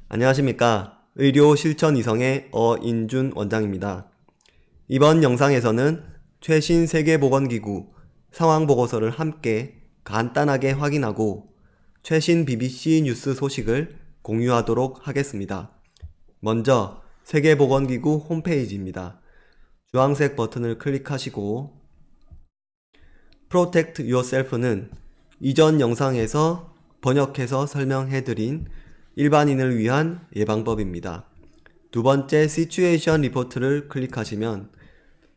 안녕하십니까. 의료 실천 이성의 어인준 원장입니다. 이번 영상에서는 최신 세계보건기구 상황보고서를 함께 간단하게 확인하고 최신 BBC 뉴스 소식을 공유하도록 하겠습니다. 먼저 세계보건기구 홈페이지입니다. 주황색 버튼을 클릭하시고 Protect Yourself는 이전 영상에서 번역해서 설명해드린 일반인을 위한 예방법입니다. 두 번째 시츄에이션 리포트를 클릭하시면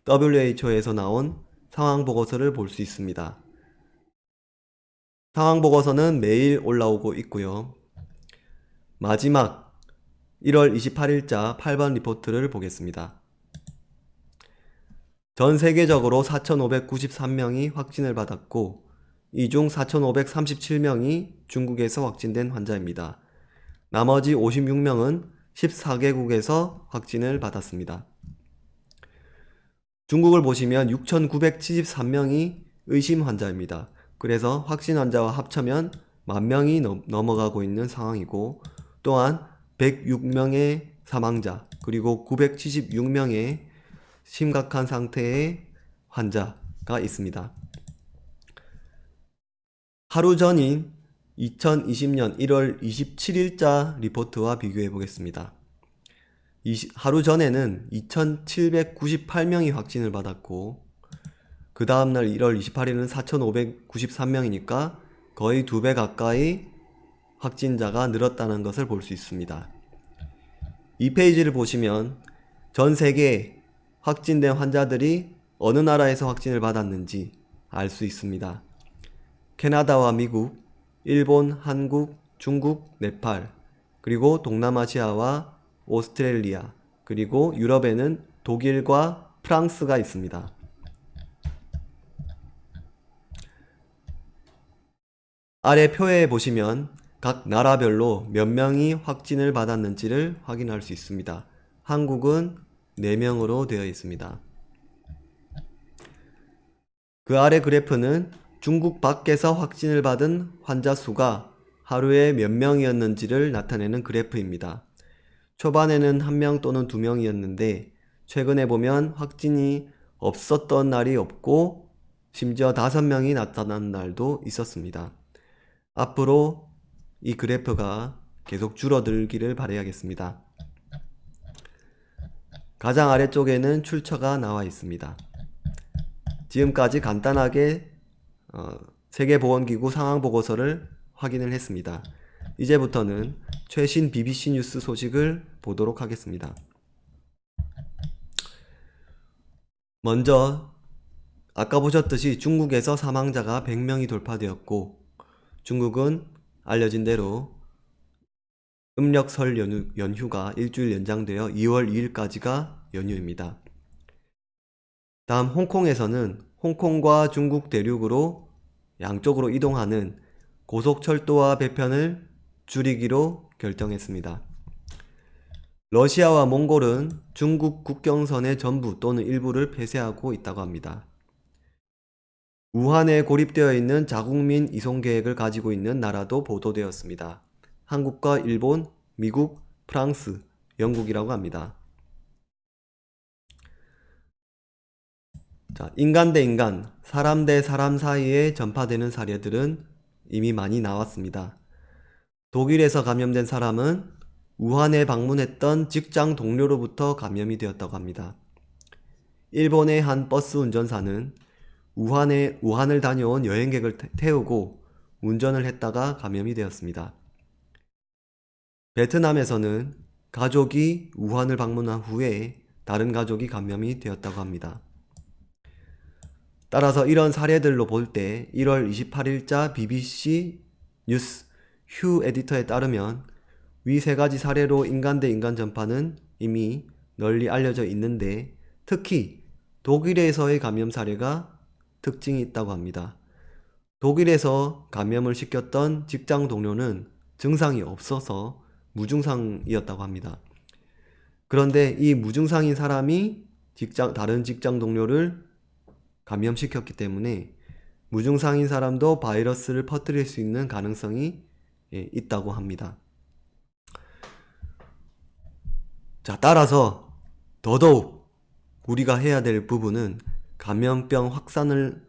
WHO에서 나온 상황보고서를 볼 수 있습니다. 상황보고서는 매일 올라오고 있고요. 마지막 1월 28일자 8번 리포트를 보겠습니다. 전 세계적으로 4,593명이 확진을 받았고 이 중 4,537명이 중국에서 확진된 환자입니다. 나머지 56명은 14개국에서 확진을 받았습니다. 중국을 보시면 6,973명이 의심 환자입니다. 그래서 확진 환자와 합치면 10,000명이 넘어가고 있는 상황이고 또한 106명의 사망자 그리고 976명의 심각한 상태의 환자가 있습니다. 하루 전인 2020년 1월 27일자 리포트와 비교해 보겠습니다. 하루 전에는 2,798명이 확진을 받았고 그 다음날 1월 28일은 4,593명이니까 거의 2배 가까이 확진자가 늘었다는 것을 볼 수 있습니다. 이 페이지를 보시면 전 세계에 확진된 환자들이 어느 나라에서 확진을 받았는지 알 수 있습니다. 캐나다와 미국, 일본, 한국, 중국, 네팔, 그리고 동남아시아와 오스트레일리아, 그리고 유럽에는 독일과 프랑스가 있습니다. 아래 표에 보시면 각 나라별로 몇 명이 확진을 받았는지를 확인할 수 있습니다. 한국은 4명으로 되어 있습니다. 그 아래 그래프는 중국 밖에서 확진을 받은 환자 수가 하루에 몇 명이었는지를 나타내는 그래프입니다. 초반에는 1명 또는 2명이었는데 최근에 보면 확진이 없었던 날이 없고 심지어 5명이 나타난 날도 있었습니다. 앞으로 이 그래프가 계속 줄어들기를 바라야겠습니다. 가장 아래쪽에는 출처가 나와 있습니다. 지금까지 간단하게 세계보건기구 상황보고서를 확인을 했습니다. 이제부터는 최신 BBC 뉴스 소식을 보도록 하겠습니다. 먼저 아까 보셨듯이 중국에서 사망자가 100명이 돌파되었고 중국은 알려진 대로 음력 설 연휴가 일주일 연장되어 2월 2일까지가 연휴입니다. 다음 홍콩에서는 홍콩과 중국 대륙으로 양쪽으로 이동하는 고속철도와 배편을 줄이기로 결정했습니다. 러시아와 몽골은 중국 국경선의 전부 또는 일부를 폐쇄하고 있다고 합니다. 우한에 고립되어 있는 자국민 이송 계획을 가지고 있는 나라도 보도되었습니다. 한국과 일본, 미국, 프랑스, 영국이라고 합니다. 자, 인간 대 인간, 사람 대 사람 사이에 전파되는 사례들은 이미 많이 나왔습니다. 독일에서 감염된 사람은 우한에 방문했던 직장 동료로부터 감염이 되었다고 합니다. 일본의 한 버스 운전사는 우한을 다녀온 여행객을 태우고 운전을 했다가 감염이 되었습니다. 베트남에서는 가족이 우한을 방문한 후에 다른 가족이 감염이 되었다고 합니다. 따라서 이런 사례들로 볼 때 1월 28일자 BBC 뉴스 휴 에디터에 따르면 위 3가지 사례로 인간 대 인간 전파는 이미 널리 알려져 있는데 특히 독일에서의 감염 사례가 특징이 있다고 합니다. 독일에서 감염을 시켰던 직장 동료는 증상이 없어서 무증상이었다고 합니다. 그런데 이 무증상인 사람이 다른 직장 동료를 감염시켰기 때문에 무증상인 사람도 바이러스를 퍼뜨릴 수 있는 가능성이 있다고 합니다. 자, 따라서 더더욱 우리가 해야 될 부분은 감염병 확산을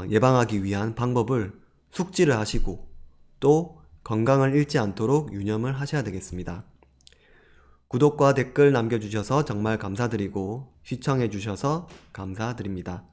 예방하기 위한 방법을 숙지를 하시고 또 건강을 잃지 않도록 유념을 하셔야 되겠습니다. 구독과 댓글 남겨주셔서 정말 감사드리고 시청해주셔서 감사드립니다.